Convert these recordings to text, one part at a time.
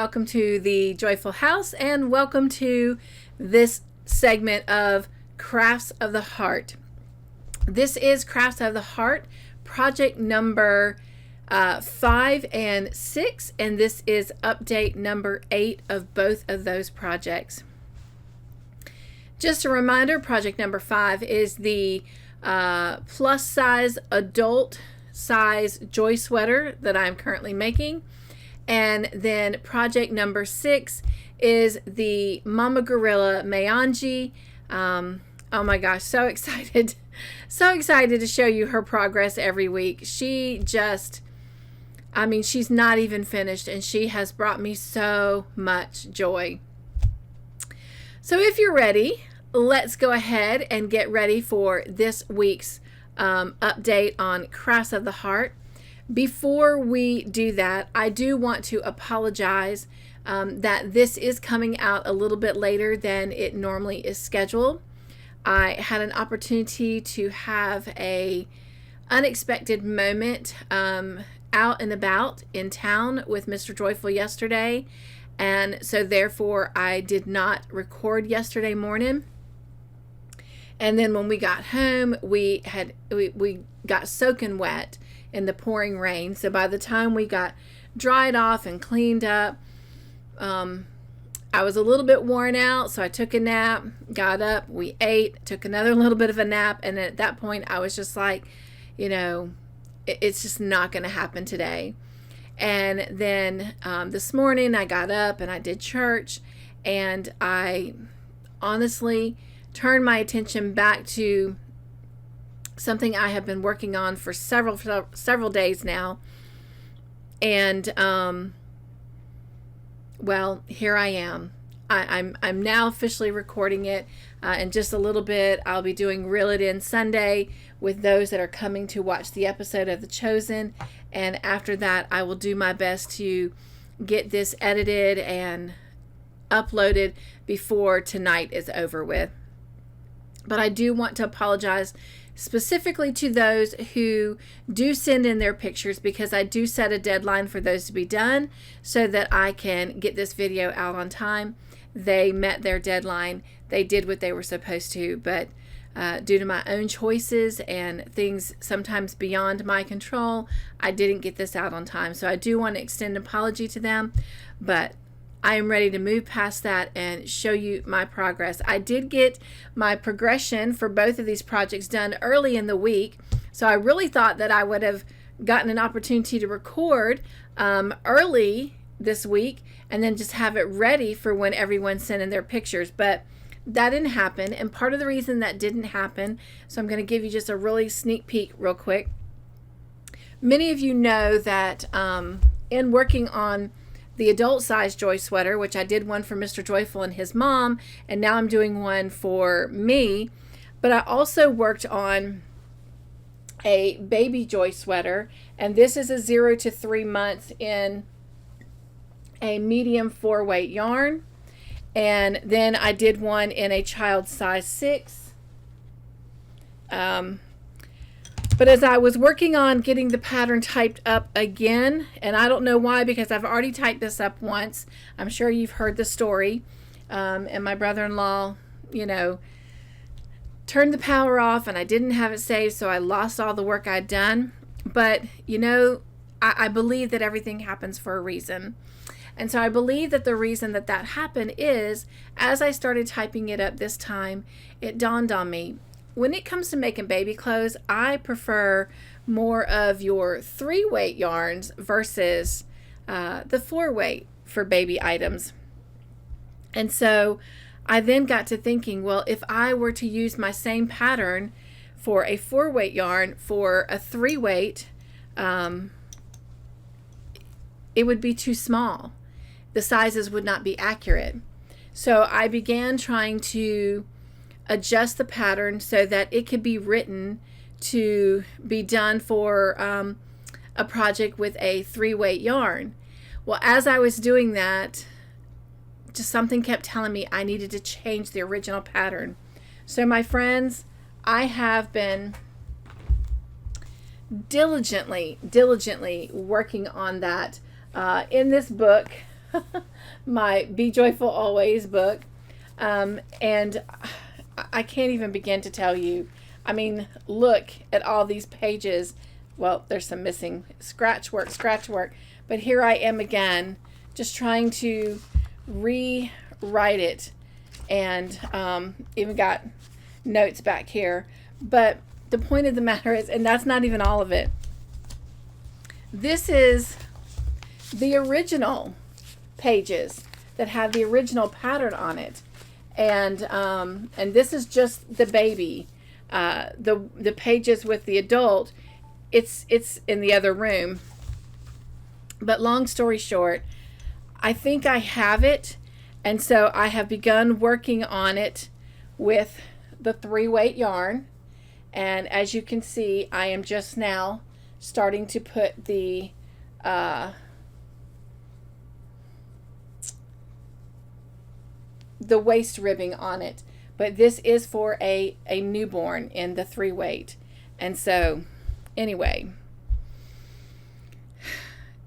welcome to the Joyful House, and welcome to this segment of Crafts of the Heart. This is Crafts of the Heart, project number 5 and 6, and this is update number 8 of both of those projects. Just a reminder, project number 5 is the plus size adult size joy sweater that I'm currently making. And then project number 6 is the Mama Gorilla Mayangi. Oh my gosh, so excited. So excited to show you her progress every week. She's not even finished, and she has brought me so much joy. So if you're ready, let's go ahead and get ready for this week's update on Crafts of the Heart. Before we do that, I do want to apologize that this is coming out a little bit later than it normally is scheduled. I had an opportunity to have a unexpected moment out and about in town with Mr. Joyful yesterday, and so therefore I did not record yesterday morning. And then when we got home, we got soaking wet in the pouring rain. So by the time we got dried off and cleaned up, I was a little bit worn out, so I took a nap, got up, we ate, took another little bit of a nap, and at that point I was just like, it's just not going to happen today. And then this morning I got up and I did church, and I honestly turned my attention back to something I have been working on for several days now. And well, here I am. I'm now officially recording it. In just a little bit, I'll be doing Reel It In Sunday with those that are coming to watch the episode of The Chosen. And after that, I will do my best to get this edited and uploaded before tonight is over with. But I do want to apologize specifically to those who do send in their pictures, because I do set a deadline for those to be done so that I can get this video out on time. They met their deadline. They did what they were supposed to, but due to my own choices and things sometimes beyond my control, I didn't get this out on time. So I do want to extend an apology to them, but I am ready to move past that and show you my progress. I did get my progression for both of these projects done early in the week, so I really thought that I would have gotten an opportunity to record early this week and then just have it ready for when everyone sent in their pictures, but that didn't happen. And part of the reason that didn't happen, so I'm going to give you just a really sneak peek real quick. Many of you know that in working on the adult size joy sweater, which I did one for Mr. Joyful and his mom, and now I'm doing one for me, but I also worked on a baby joy sweater, and this is a 0 to 3 months in a medium 4-weight yarn. And then I did one in a child size 6. But as I was working on getting the pattern typed up again, and I don't know why, because I've already typed this up once. I'm sure you've heard the story. And my brother-in-law, turned the power off, and I didn't have it saved, so I lost all the work I'd done. But, I believe that everything happens for a reason. And so I believe that the reason that happened is, as I started typing it up this time, it dawned on me, when it comes to making baby clothes, I prefer more of your 3-weight yarns versus the 4-weight for baby items. And so I then got to thinking, well, if I were to use my same pattern for a 4-weight yarn for a 3-weight, it would be too small. The sizes would not be accurate. So I began trying to adjust the pattern so that it could be written to be done for a project with a 3-weight yarn. Well, as I was doing that, just something kept telling me I needed to change the original pattern. So my friends, I have been diligently working on that. In this book, my Be Joyful Always book. And I can't even begin to tell you. I mean, look at all these pages. Well, there's some missing scratch work. But here I am again, just trying to rewrite it. And even got notes back here. But the point of the matter is, and that's not even all of it. This is the original pages that have the original pattern on it. And this is just the baby. The pages with the adult, it's in the other room. But long story short, I think I have it, and so I have begun working on it with the 3-weight yarn. And as you can see, I am just now starting to put the waist ribbing on it. But this is for a newborn in the 3-weight. And so, anyway,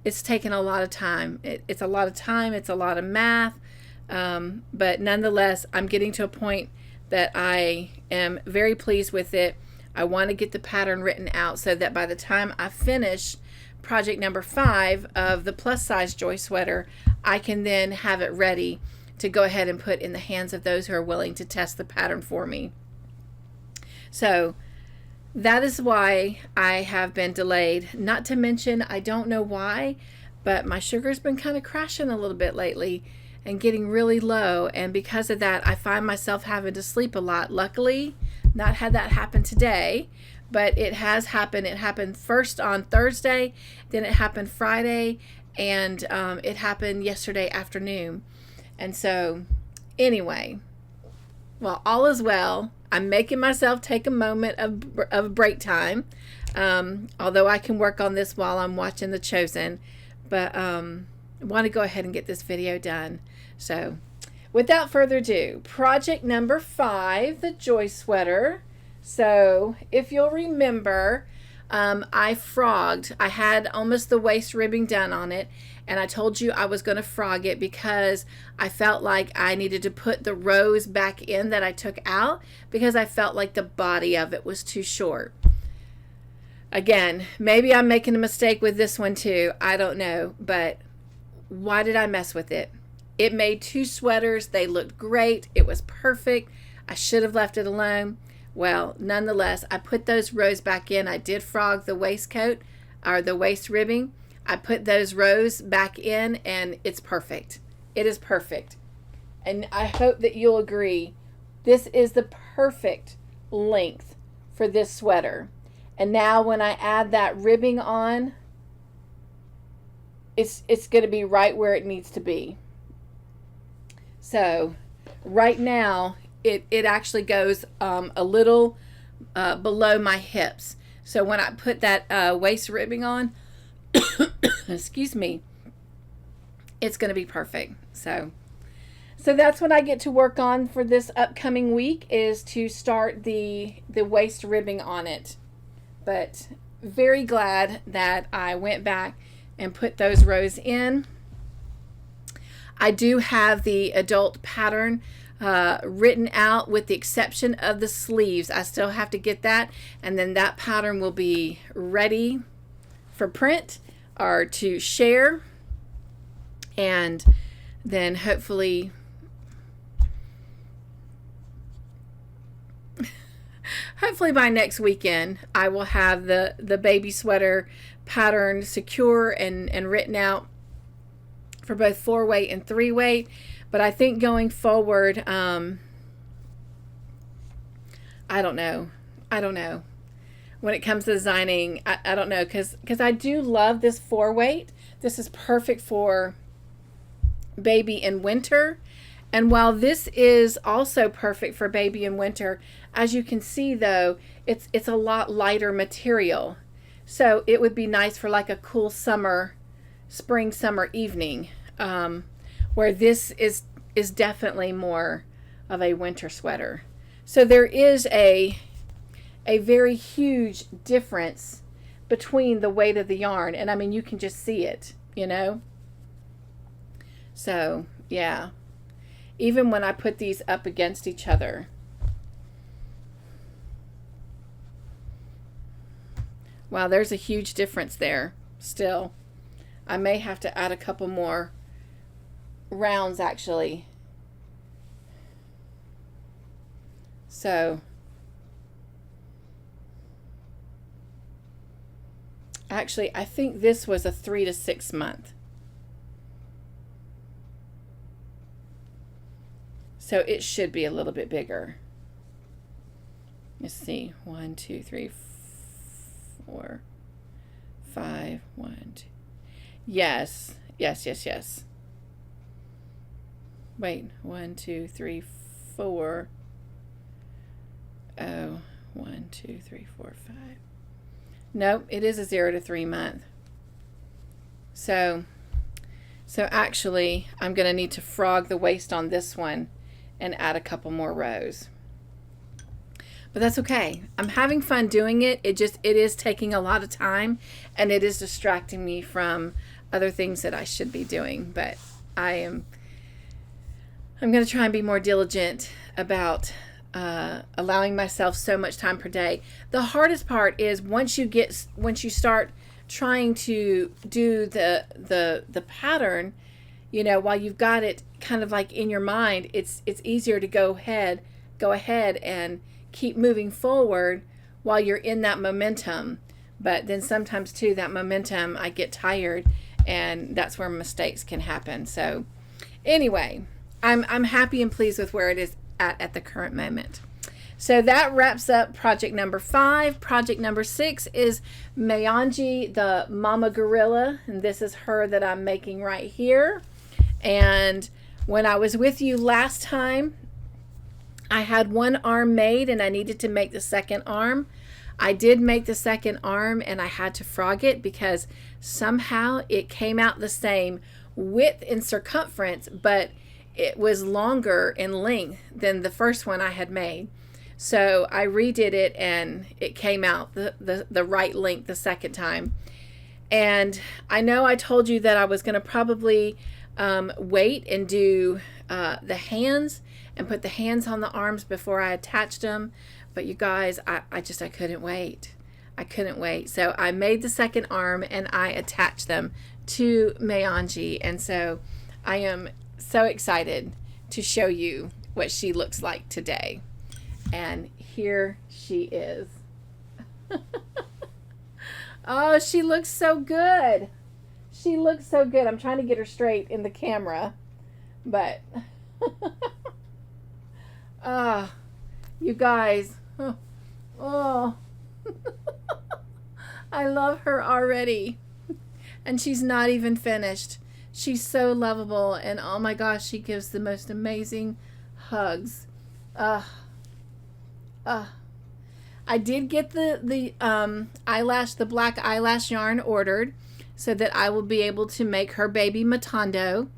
it's taken a lot of time. It's a lot of time. It's a lot of math. But nonetheless, I'm getting to a point that I am very pleased with it. I want to get the pattern written out so that by the time I finish project number 5 of the plus size Joy sweater, I can then have it ready to go ahead and put in the hands of those who are willing to test the pattern for me. So that is why I have been delayed. Not to mention, I don't know why, but my sugar's been kind of crashing a little bit lately and getting really low. And because of that, I find myself having to sleep a lot. Luckily, not had that happen today, but it has happened. It happened first on Thursday, then it happened Friday, and it happened yesterday afternoon. And so, anyway, well, all is well. I'm making myself take a moment of break time, although I can work on this while I'm watching The Chosen, but I want to go ahead and get this video done. So, without further ado, project number 5, the Joy sweater. So, if you'll remember, I frogged. I had almost the waist ribbing done on it, and I told you I was going to frog it because I felt like I needed to put the rows back in that I took out because I felt like the body of it was too short. Again, maybe I'm making a mistake with this one too. I don't know, but why did I mess with it? It made 2 sweaters. They looked great. It was perfect. I should have left it alone. Well, nonetheless, I put those rows back in. I did frog the waistcoat or the waist ribbing. I put those rows back in, and it's perfect. It is perfect. And I hope that you'll agree. This is the perfect length for this sweater. And now when I add that ribbing on, it's going to be right where it needs to be. So right now, it actually goes a little below my hips. So when I put that waist ribbing on, excuse me, it's going to be perfect. So that's what I get to work on for this upcoming week, is to start the waist ribbing on it. But very glad that I went back and put those rows in. I do have the adult pattern written out with the exception of the sleeves. I still have to get that, and then that pattern will be ready for print or to share, and then hopefully by next weekend I will have the baby sweater pattern secure and written out for both 4-weight and 3-weight. But I think going forward, I don't know. When it comes to designing, I don't know, because I do love this 4-weight. This is perfect for baby in winter. And while this is also perfect for baby in winter, as you can see though, it's a lot lighter material. So it would be nice for like a cool spring summer evening, where this is definitely more of a winter sweater. So there is a very huge difference between the weight of the yarn, and I mean, you can just see it, you know. So, yeah. Even when I put these up against each other. Wow, there's a huge difference there still. I may have to add a couple more rounds actually. So, actually, I think this was a 3 to 6 month. So it should be a little bit bigger. Let's see. 1, 2, 3, 4, 5. 1, 2. Yes. Yes. Wait. 1, 2, 3, 4. Oh, 1, 2, 3, 4, 5. Nope, it is a 0 to 3 month. So actually, I'm going to need to frog the waist on this one and add a couple more rows. But that's okay. I'm having fun doing it. It is taking a lot of time, and it is distracting me from other things that I should be doing. But I'm going to try and be more diligent about allowing myself so much time per day. The hardest part is once you start trying to do the pattern, you know, while you've got it kind of like in your mind, it's easier to go ahead and keep moving forward while you're in that momentum. But then sometimes too, that momentum, I get tired, and that's where mistakes can happen. So anyway, I'm happy and pleased with where it is at the current moment. So that wraps up project number 5. Project number 6 is Mayangi, the mama gorilla, and this is her that I'm making right here. And when I was with you last time, I had one arm made and I needed to make the second arm. I did make the second arm, and I had to frog it because somehow it came out the same width and circumference, but it was longer in length than the first one I had made. So I redid it, and it came out the right length the second time. And I know I told you that I was going to probably wait and do the hands and put the hands on the arms before I attached them. But you guys, I couldn't wait. I couldn't wait. So I made the second arm and I attached them to Mayangi. And so I am so excited to show you what she looks like today. And here she is. Oh, she looks so good. She looks so good. I'm trying to get her straight in the camera, but you guys, oh, I love her already, and she's not even finished. She's so lovable, and oh my gosh, she gives the most amazing hugs. I did get the eyelash, the black eyelash yarn ordered so that I will be able to make her baby Matondo.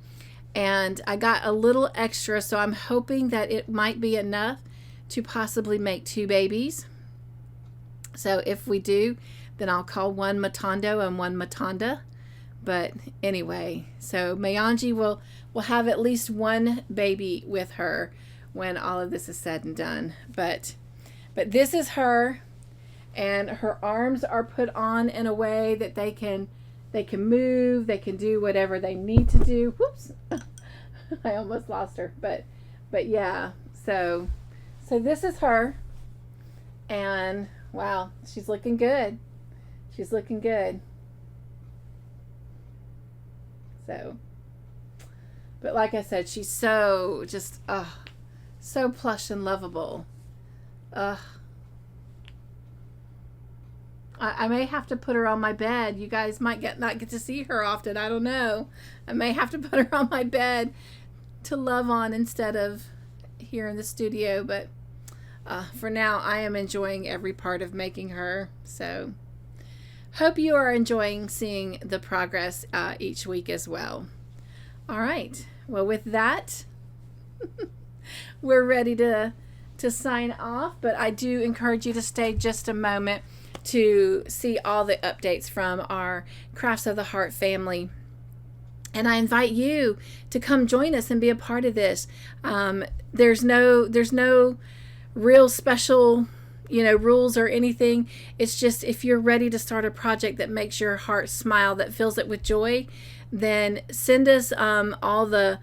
And I got a little extra, so I'm hoping that it might be enough to possibly make 2 babies. So if we do, then I'll call one Matondo and one Matonda. But anyway, so Mayangi will have at least one baby with her when all of this is said and done. But this is her, and her arms are put on in a way that they can move, they can do whatever they need to do. Whoops. I almost lost her, but yeah. So this is her, and wow, she's looking good. She's looking good. So, but like I said, she's so just so plush and lovable. I may have to put her on my bed. You guys might not get to see her often. I don't know. I may have to put her on my bed to love on instead of here in the studio. But for now, I am enjoying every part of making her. So hope you are enjoying seeing the progress each week as well. All right. Well, with that, we're ready to sign off. But I do encourage you to stay just a moment to see all the updates from our Crafts of the Heart family. And I invite you to come join us and be a part of this. There's no real special, rules or anything. It's just, if you're ready to start a project that makes your heart smile, that fills it with joy, then send us all the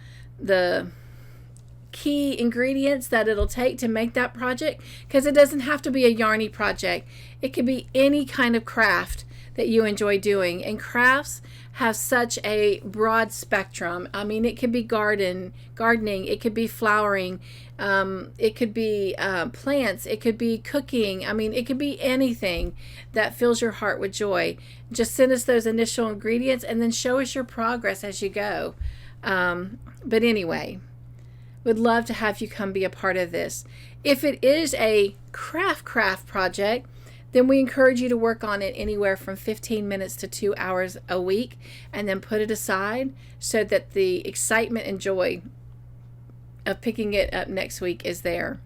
key ingredients that it'll take to make that project, because it doesn't have to be a yarny project. It could be any kind of craft that you enjoy doing, and crafts have such a broad spectrum. I mean, it could be gardening, it could be flowering, it could be plants, it could be cooking. I mean, it could be anything that fills your heart with joy. Just send us those initial ingredients and then show us your progress as you go. But anyway, would love to have you come be a part of this. If it is a craft project, then we encourage you to work on it anywhere from 15 minutes to 2 hours a week, and then put it aside so that the excitement and joy of picking it up next week is there.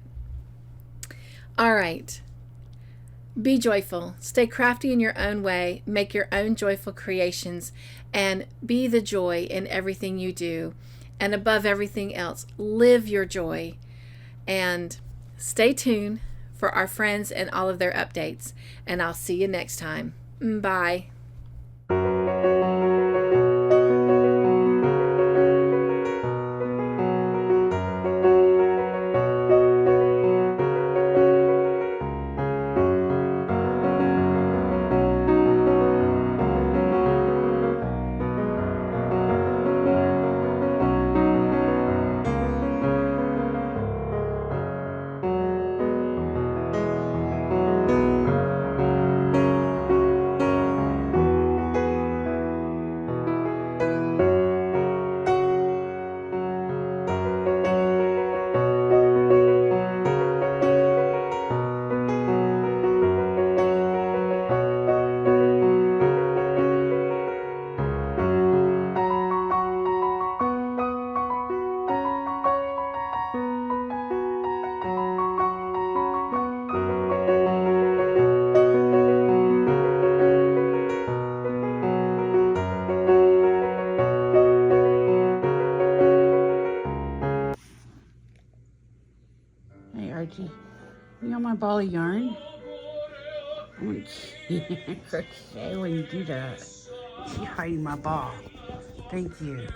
All right. Be joyful. Stay crafty in your own way. Make your own joyful creations, and be the joy in everything you do. And above everything else, live your joy. And stay tuned for our friends and all of their updates. And I'll see you next time. Bye. Hey Archie, you got my ball of yarn? I can't crochet when you do that. You're hiding my ball. Thank you.